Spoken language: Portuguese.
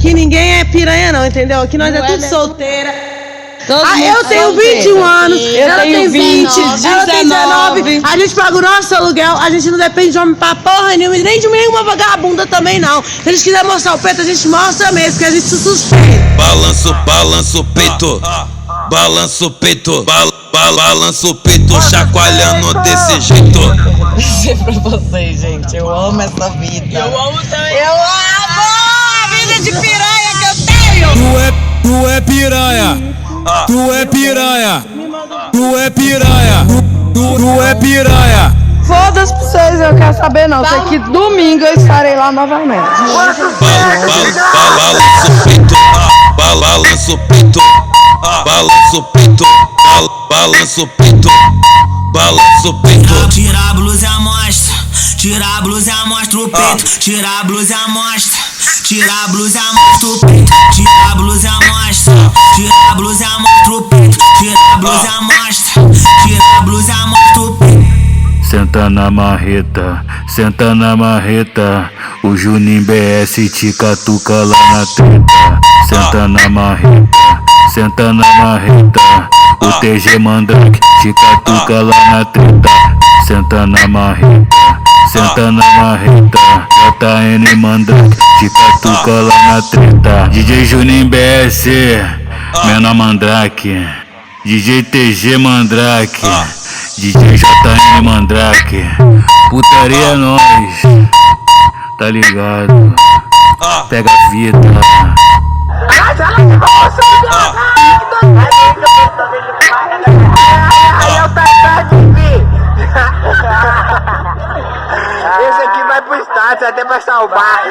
que ninguém é piranha não, entendeu? Aqui nós é tudo solteira. Eu tenho 21 anos, ela tem 20, ela tem 19. A gente paga o nosso aluguel, a gente não depende de homem pra porra nenhuma, nem de nenhuma vagabunda também não. Se a gente quiser mostrar o peito, a gente mostra mesmo, porque a gente se suspeita. Balança o peito, balança o peito, balança o peito, chacoalhando desse jeito. Vou dizer pra vocês, gente, eu amo essa vida. Eu amo também. Eu amo a vida de piranha que eu tenho. Tu é piranha. Tu é piranha, tu é piranha, tu é piranha. Foda-se pra vocês, eu quero saber não. Sei que domingo eu estarei lá novamente. Balança o peito, balança o peito, balança o peito, balança o peito, balança o peito. Tira a blusa e amostra, tira a blusa e amostra o peito, tira a blusa e amostra, tira a blusa e amostra o peito, tira a blusa e amostra, tira a blusa e amostra o peito, tira a blusa e amostra, tira a blusa e amostra o peito. Senta na marreta, o Juninho BS te catuca lá na treta. Senta na marreta, o TG Mandrake te catuca lá na treta. Senta na marreta, JN Mandrake te catuca lá na treta. DJ Juninho BS, menor Mandrake, DJ TG Mandrake, DJ JN Mandrake, putaria é nóis, tá ligado? Pega a vida. Esse aqui vai pro estádio até pra salvar.